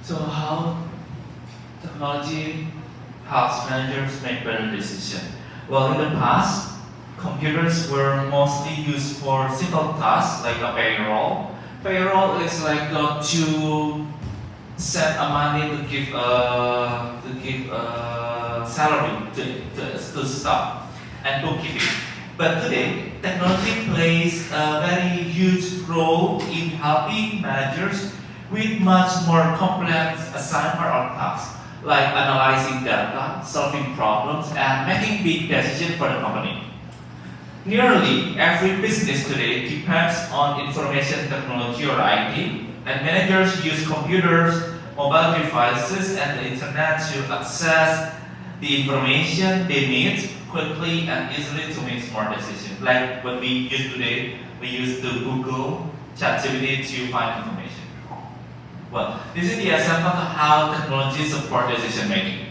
So how technology helps managers make better decisions? Well, in the past, computers were mostly used for simple tasks like a payroll. Payroll is like to send a money to give a salary to staff and bookkeeping. But today, technology plays a very huge role in helping managers with much more complex assignment or tasks, like analyzing data, solving problems, and making big decisions for the company. Nearly every business today depends on information technology or IT, and managers use computers, mobile devices, and the internet to access the information they need quickly and easily to make smart decisions. Like what we use today, we use the Google, ChatGPT to find information. Well, this is the example of how technology support decision making.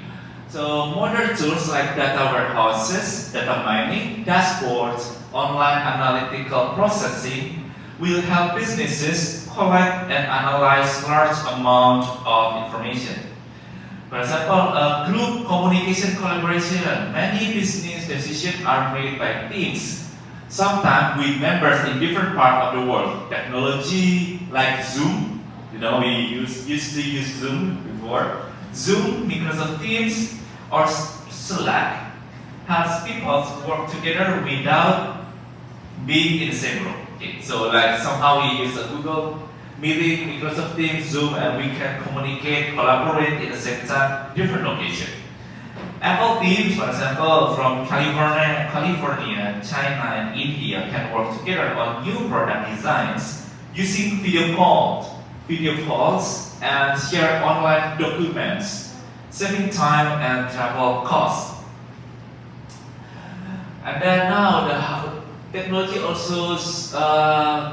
So modern tools like data warehouses, data mining, dashboards, online analytical processing will help businesses collect and analyze large amount of information. For example, group communication collaboration. Many business decisions are made by teams, sometimes with members in different parts of the world. Technology like Zoom, we used to use Zoom before. Zoom, Microsoft Teams, or Slack helps people work together without being in the same room. Okay, so like somehow we use a Google Meeting, Microsoft Teams, Zoom, and we can communicate, collaborate in the same time, different location. Apple teams, for example, from California, China, and India can work together on new product designs using video calls, and share online documents, saving time and travel costs. And then now the technology also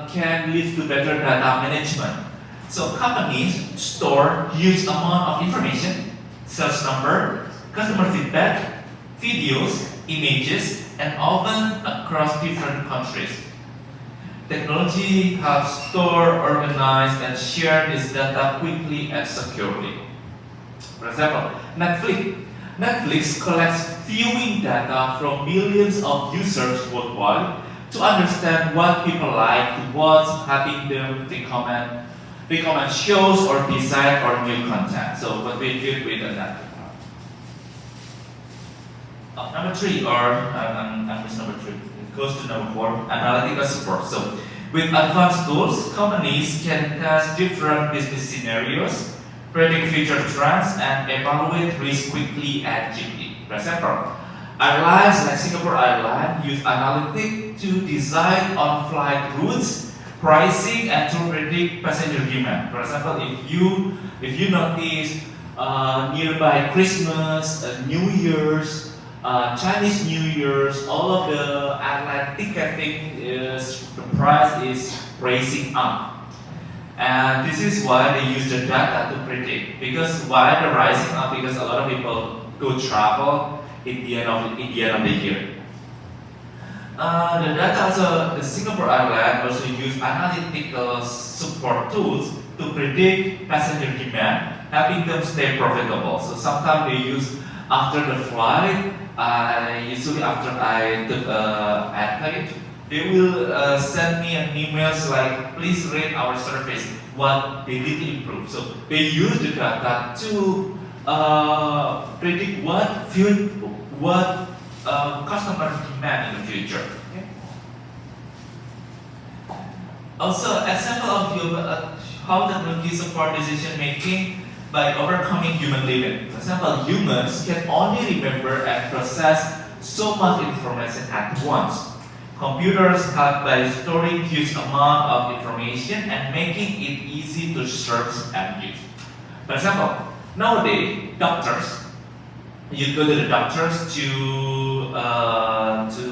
can lead to better data management. So companies store huge amount of information, sales number, customer feedback, videos, images, and often across different countries. Technology helps store, organize, and share this data quickly and securely. For example, Netflix collects viewing data from millions of users worldwide to understand what people like to watch, helping them recommend shows or design or new content. So what we did with that. Number three, I missed number three. It goes to number four, analytical support. So with advanced tools, companies can test different business scenarios, predict future trends, and evaluate risk quickly and cheaply. For example, airlines like Singapore Airlines use analytics to design on-flight routes, pricing, and to predict passenger demand. For example, if you notice nearby Christmas, New Year's, Chinese New Year's, all of the airline ticketing the price is raising up. And this is why they use the data to predict. Because why the rising up? Because a lot of people go travel in the end of the year. The Singapore Airlines also use analytical support tools to predict passenger demand, helping them stay profitable. So sometimes they use after the flight, usually after I took airplane, they will send me an emails like, please rate our service, what they need to improve. So they use the data to predict what customer demand in the future. Okay? Also, example of how technology support decision making by overcoming human limit. For example, humans can only remember and process so much information at once. Computers help by storing huge amount of information and making it easy to search and use. For example, nowadays, you go to the doctors to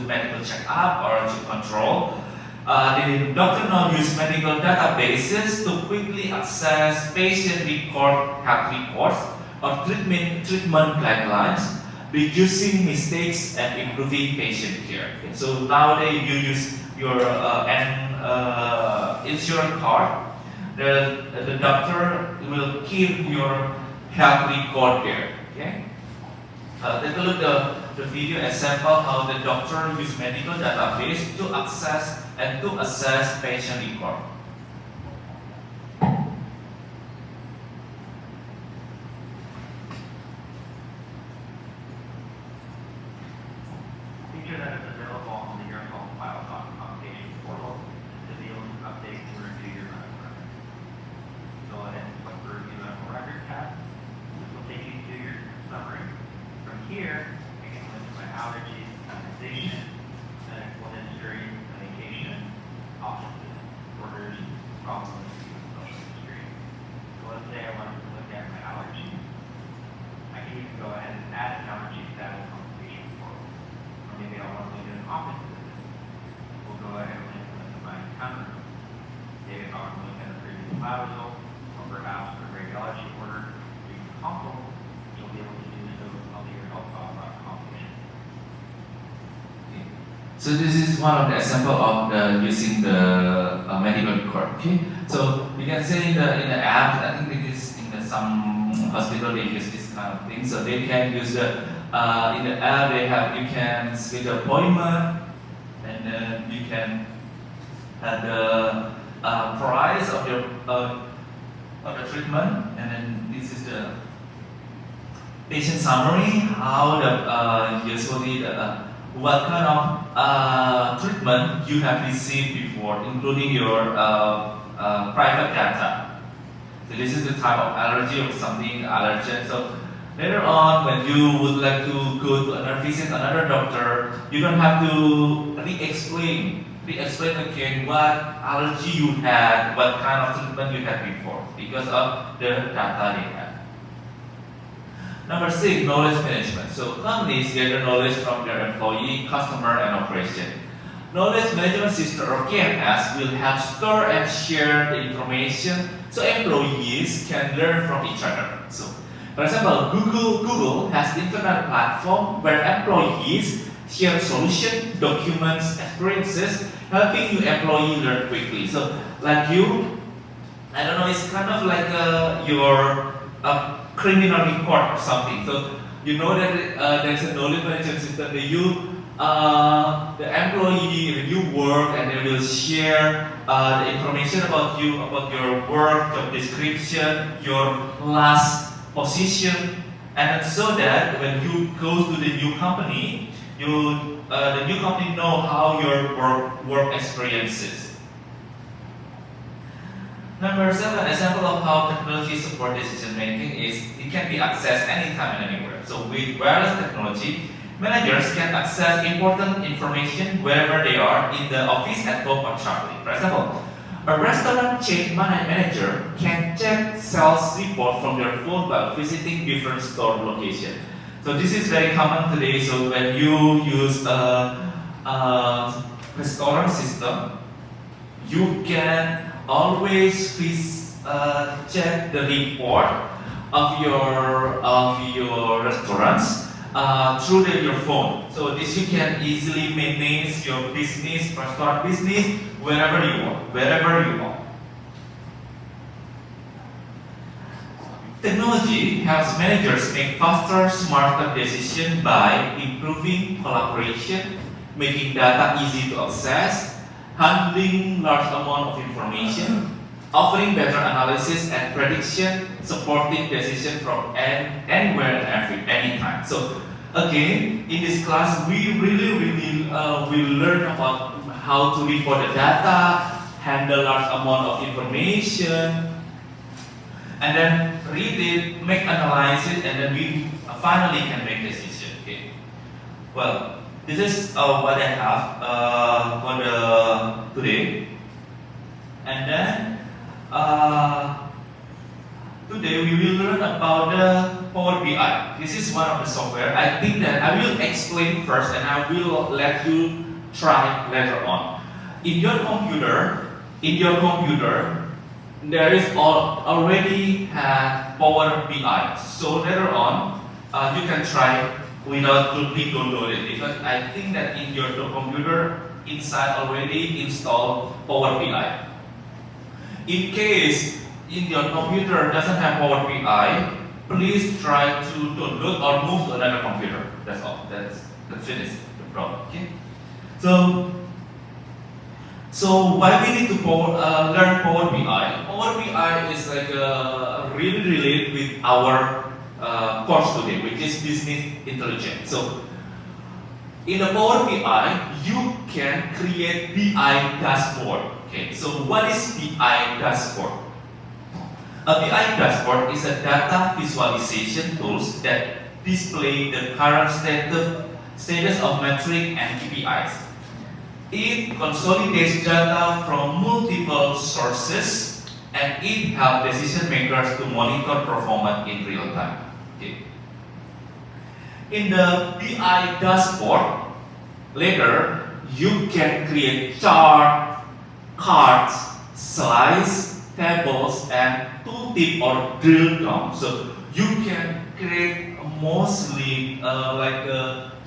medical checkup or to control. The doctor now use medical databases to quickly access patient health reports, or treatment guidelines, reducing mistakes and improving patient care. Okay, so nowadays you use your insurance card. the doctor will keep your health record there. Okay. Take a look at the video example how the doctor use medical database to access and to assess patient record. Feature that is available on the YourHealthFile.com patient portal to be able to update and review your medical records. Go ahead and click the Review Medical Record tab. This will take you to your summary. From here, you can list my allergies, immunization, medical history, medication, offices, orders, problems, and social history. So let's say I wanted to look at my allergies. I can even go ahead and add an allergy status on the patient portal. Or maybe I want to look at an office visit. We'll go ahead and link them to my encounter room. Maybe if I want to look at a previous lab result, or perhaps a radiology order, or even consult, you'll be able to do so on the YourHealthFile.com patient. So this is one of the example of the using the medical record. Okay, so you can say in the app. I think it is in some hospital they use this kind of thing. So they can use the in the app they have you can schedule appointment, and then you can have the price of your of the treatment, and then this is the patient summary. How the usually the what kind of treatment you have received before, including your private data. So this is the type of allergy or something allergen. So later on, when you would like to go to visit another doctor, you don't have to re-explain again what allergy you had, what kind of treatment you had before, because of the data they have. Number 6, knowledge management. So companies gather knowledge from their employee, customer, and operation. Knowledge management system or KMS will help store and share the information so employees can learn from each other. So, for example, Google has internet platform where employees share solution, documents, experiences, helping your employee learn quickly. So, like you, I don't know, it's kind of like your criminal record or something. So you know that there's a knowledge management system that the employee when you work, and they will share the information about you, about your work, job description, your last position, and so that when you go to the new company, the new company know how your work experience is. Number 7, example of how technology support decision making is it can be accessed anytime and anywhere. So with wireless technology, managers can access important information wherever they are in the office, at home, or traveling. For example, a restaurant chain manager can check sales report from their phone while visiting different store locations. So this is very common today. So when you use a restaurant system, you can always check the report of your restaurants through your phone. So this you can easily manage your business, restaurant business, wherever you want. Technology helps managers make faster, smarter decisions by improving collaboration, making data easy to access, handling large amount of information, offering better analysis and prediction, supporting decision from anywhere and anytime. So again, in this class, we really will learn about how to report the data, handle large amount of information, and then read it, make analysis, and then we finally can make decision. Okay. Well, this is what I have for today, and then today we will learn about the Power BI. This is one of the software. I think that I will explain first, and I will let you try later on. In your computer, there is already have Power BI. So later on, you can try without download it, because I think that in your computer inside already installed Power BI. In case in your computer doesn't have Power BI, please try to download or move to another computer. That's all. That's finished the problem. Okay. So why we need to learn Power BI? Power BI is like really related with our course today, which is business intelligence. So in the Power BI, you can create BI dashboard. Okay. So what is BI dashboard? A BI dashboard is a data visualization tools that display the current status of metric and KPIs. It consolidates data from multiple sources and it helps decision makers to monitor performance in real time. Okay. In the BI dashboard, later you can create chart, cards, slides, tables, and tooltip or drill down. So you can create mostly like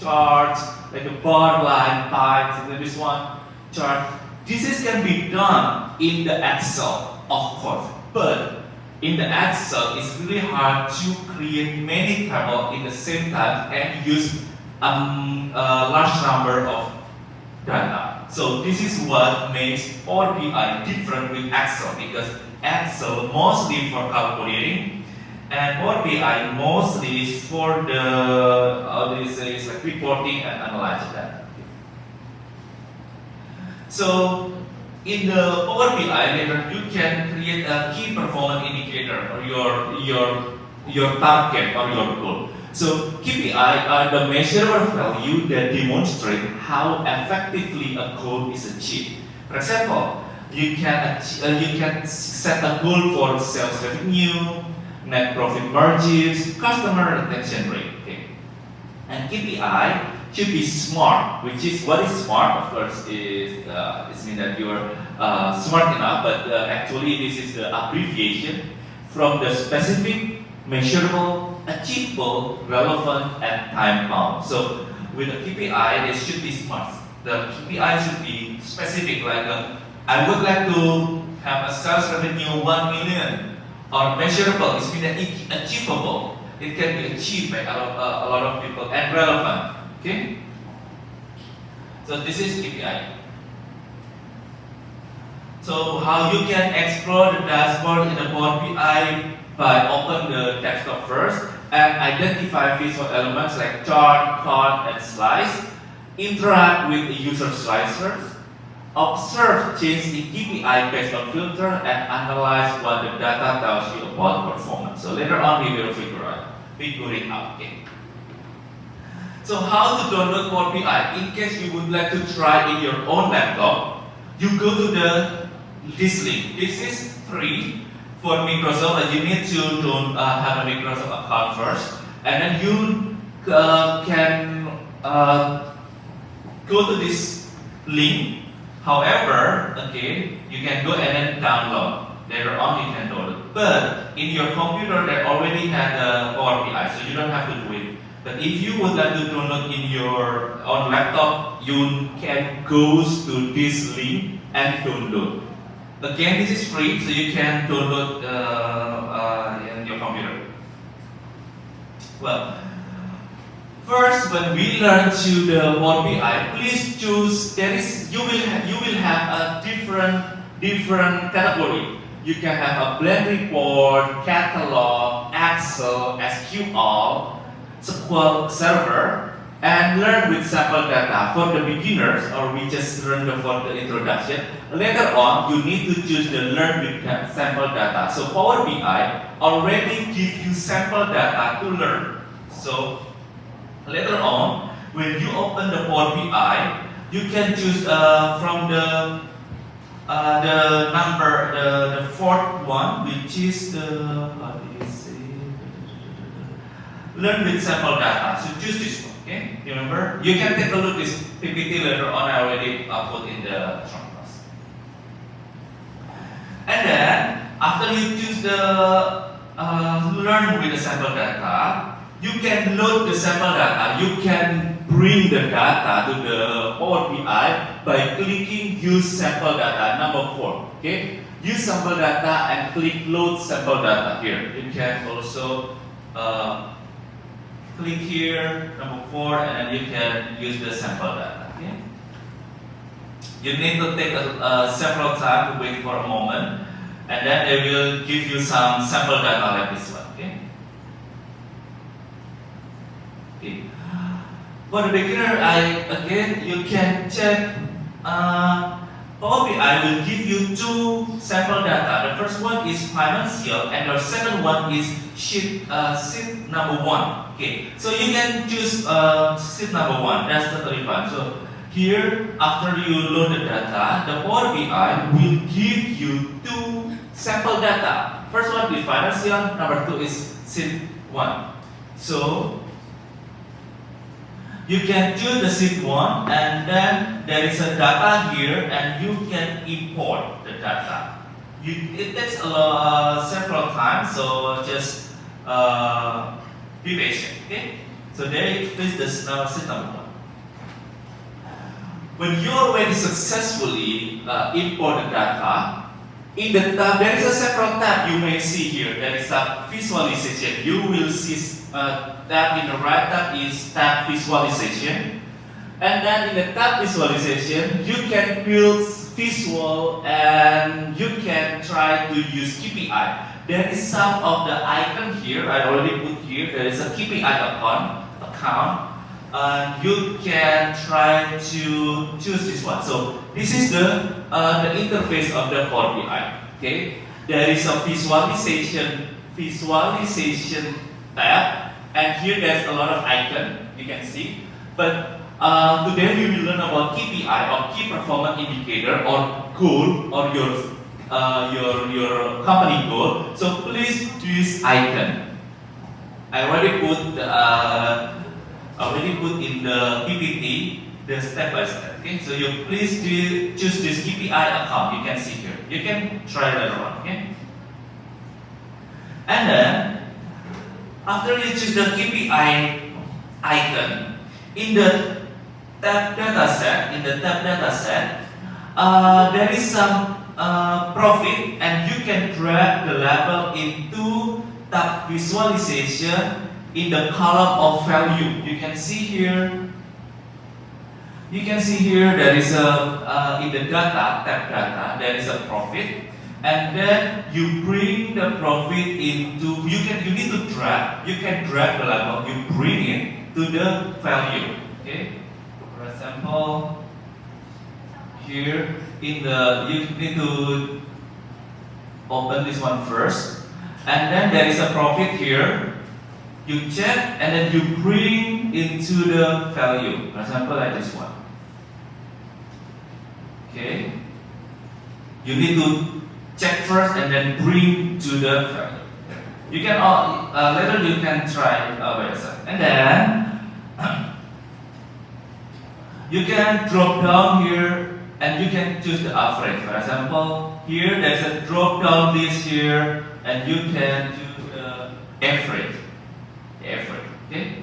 charts, like a bar line types, and then this one chart. This can be done in the Excel, of course, but in the Excel, it's really hard to create many tables in the same time and use a large number of data. So this is what makes Power BI different with Excel, because Excel mostly for calculating and Power BI mostly is for the is like reporting and analyzing data. So in the Power BI later you can create a key performance indicator or your target or your goal. So KPI are the measurable value that demonstrate how effectively a goal is achieved. For example, you can set a goal for sales revenue, net profit margins, customer retention rate. Okay. And KPI should be SMART, which is what is SMART. Of course, is it means that you are smart enough, but actually this is the abbreviation from the specific, measurable, achievable, relevant, and time bound. So with the KPI, they should be SMART. The KPI should be specific, like I would like to have a sales revenue 1 million, or measurable. It means that it's achievable. It can be achieved by a lot of people and relevant. Okay. So this is KPI. So how you can explore the dashboard in the Power BI by open the desktop first and identify visual elements like chart, card, and slice. Interact with the user slicers. Observe change in KPI based on filter and analyze what the data tells you about performance. So later on we will figure it out. Okay. So how to download Power BI? In case you would like to try in your own laptop, you go to this link. This is free for Microsoft, and you need to have a Microsoft account first, and then you can go to this link. However, okay, you can go and then download. Later on you can download. But in your computer they already had a Power BI, so you don't have to do it. But if you would like to download in your own laptop, you can go to this link and download. Again, this is free, so you can download in your computer. Well, first, when we learn to the Power BI, please choose. You will have a different category. You can have a blend report, catalog, Excel, SQL, SQL Server, and learn with sample data. For the beginners, or we just learn for the introduction. Later on, you need to choose the learn with sample data. So Power BI already gives you sample data to learn. So later on, when you open the Power BI, you can choose from the fourth one, which is learn with sample data. So choose this one. Okay, remember? You can take a look at this PPT later on. I already put in the short class. And then after you choose the learn with the sample data, you can load the sample data. You can bring the data to the Power BI by clicking use sample data number 4. Okay, use sample data and click load sample data here. You can also click here, number 4, and then you can use the sample data. Okay? You need to take several times to wait for a moment, and then they will give you some sample data like this one. Okay? Okay. For the beginner, you can check. Power BI will give you 2 sample data. The first one is financial, and the second one is sheet number 1. Okay, so you can choose sheet number 1. That's totally fine. So here, after you load the data, the Power BI will give you 2 sample data. First one is financial, number 2 is sheet 1. So you can choose the sheet 1, and then there is a data here, and you can import the data. It takes several times, so just be patient. Okay? So there is the sheet number 1. When you already successfully import the data, in the tab there is a several tab you may see here. There is a visualization. You will see tab in the right tab is tab visualization, and then in the tab visualization you can build visual and you can try to use KPI. There is some of the icon here I already put here. There is a KPI account, and you can try to choose this one. So this is the interface of the Power BI. Okay, there is a visualization tab, and here there's a lot of icon you can see. But today we will learn about KPI or key performance indicator or goal or your company goal. So please use icon. I already put in the PPT the step by step. Okay, so you please choose this KPI account. You can see here. You can try later on. Okay, and then after you choose the KPI icon, in the tab data set, there is some profit, and you can drag the label into tab visualization in the column of value. You can see here. There is a in the tab data there is a profit, and then you bring the profit into you need to drag. You can drag the label. You bring it to the value. Okay. For example, here you need to open this one first, and then there is a profit here. You check, and then you bring into the value. For example, like this one. Okay. You need to check first and then bring to the value. You can later you can try website, and then you can drop down here and you can choose the average. For example, here there's a drop down list here, and you can do the average. Okay.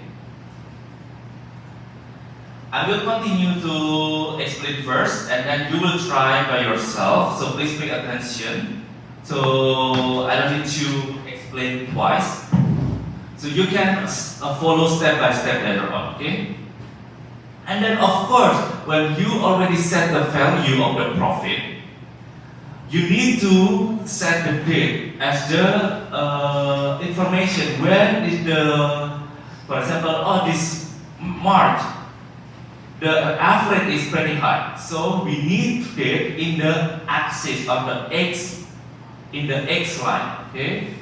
I will continue to explain first, and then you will try by yourself. So please pay attention. So I don't need to explain twice. So you can follow step by step later on. Okay. And then of course, when you already set the value of the profit, you need to set the date as the information. When is for example, this March, the average is pretty high. So we need date in the axis of the X, in the X line. Okay.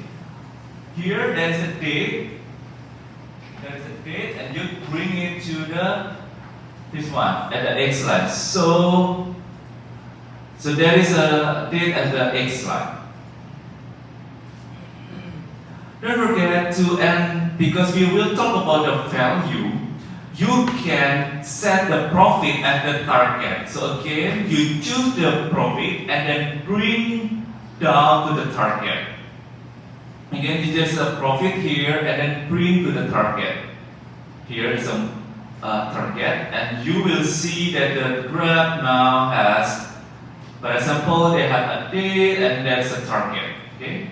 Here there is a date. And you bring it to this one at the X line. So there is a date at the X line. Don't forget to, and because we will talk about the value, you can set the profit at the target. So again, you choose the profit and then bring down to the target. Again, there's a profit here and then bring to the target. Here is a target, and you will see that the graph now has For example, they have a date and there's a target. Okay.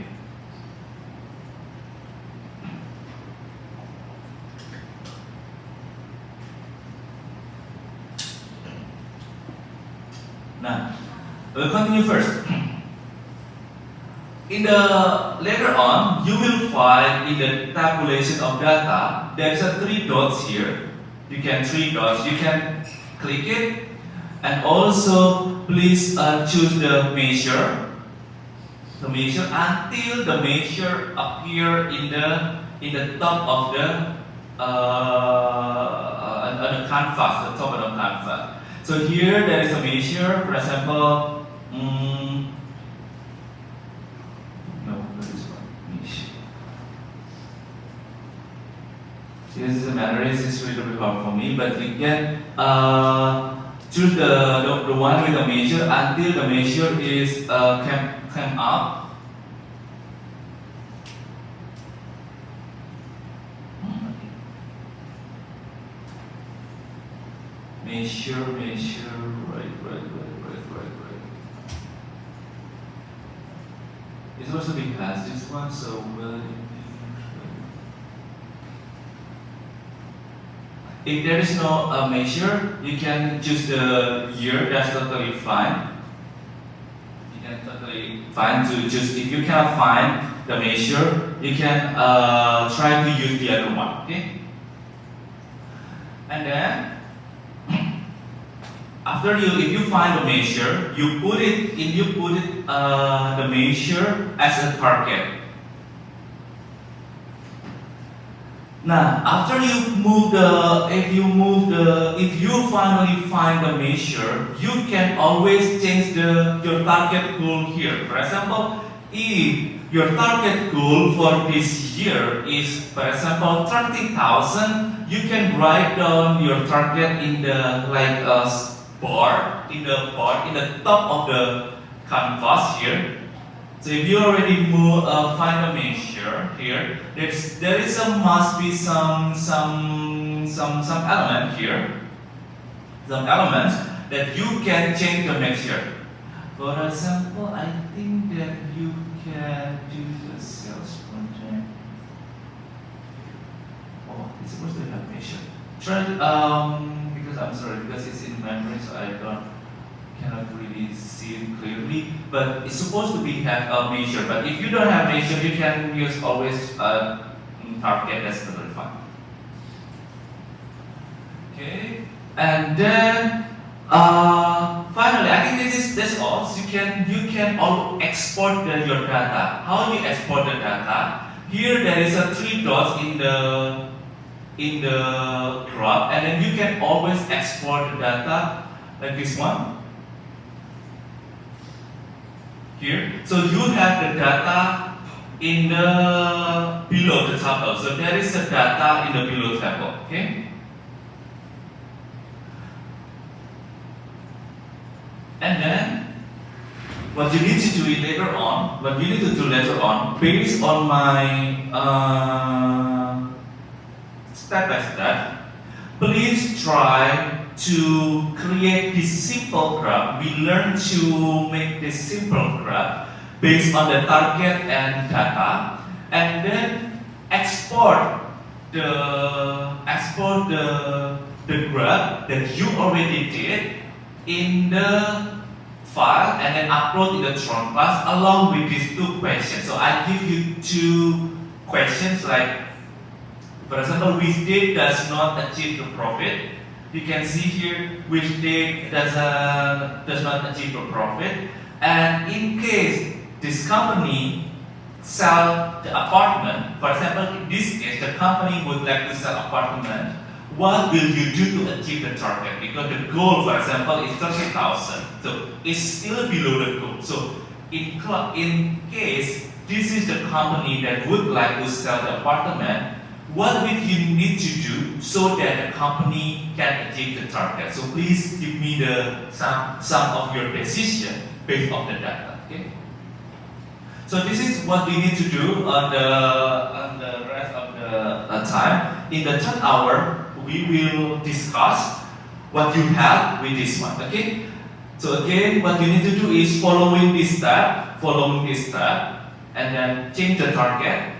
Now, we'll continue first. In the later on, you will find in the tabulation of data, there's a 3 dots here. You can 3 dots. You can click it, and also please choose the measure. The measure until the measure appear in the top of the canvas, the top of the canvas. So here there is a measure. For example, this is a matter. This is a little bit hard for me, but you can choose the one with the measure until the measure is came up. Measure, right. It's supposed to be past this one, so if there is no measure, you can choose the year. That's totally fine. You can totally fine to choose. If you cannot find the measure, you can try to use the other one. Okay. And then after if you find the measure, you put the measure as a target. Now, after if you finally find the measure, you can always change your target goal here. For example, if your target goal for this year is, for example, 30,000, you can write down your target in the bar in the top of the canvas here. So if you already find a measure here, must be some element here, some elements that you can change the measure. For example, I think that you can do the sales project. Oh, it's supposed to have measure. Try because I'm sorry, because it's in memory, so I cannot really see it clearly. But it's supposed to have a measure. But if you don't have measure, you can use always target. That's totally fine. Okay, and then finally, I think that's all. So you can all export your data. How you export the data? Here there is a 3 dots in the graph, and then you can always export the data like this one here. So you have the data in the below the table. So there is the data in the below table. Okay. And then what you need to do later on, based on my step by step, please try to create this simple graph. We learn to make this simple graph based on the target and data, and then export the graph that you already did in the file, and then upload in the Tron class along with these 2 questions. So I give you 2 questions, like, for example, which date does not achieve the profit. You can see here which date does not achieve the profit. And in case this company sell the apartment, for example, in this case, the company would like to sell apartment, what will you do to achieve the target? Because the goal, for example, is 30,000. So it's still below the goal. So in case this is the company that would like to sell the apartment, what will you need to do so that the company can achieve the target? So please give me some of your decision based on the data. Okay. So this is what we need to do on the rest of the time. In the 3rd hour, we will discuss what you have with this one. Okay. So again, what you need to do is following this step, and then change the target.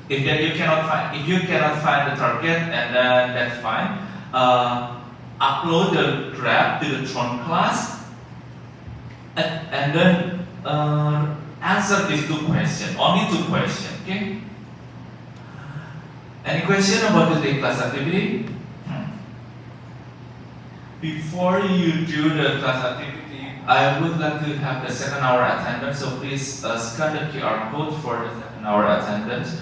If you cannot find the target, and then that's fine. Upload the graph to the Tron class, and then answer these two questions. Only two questions. Okay. Any question about the day class activity? Before you do the class activity, I would like to have the second hour attendance. So please scan the QR code for the second hour attendance.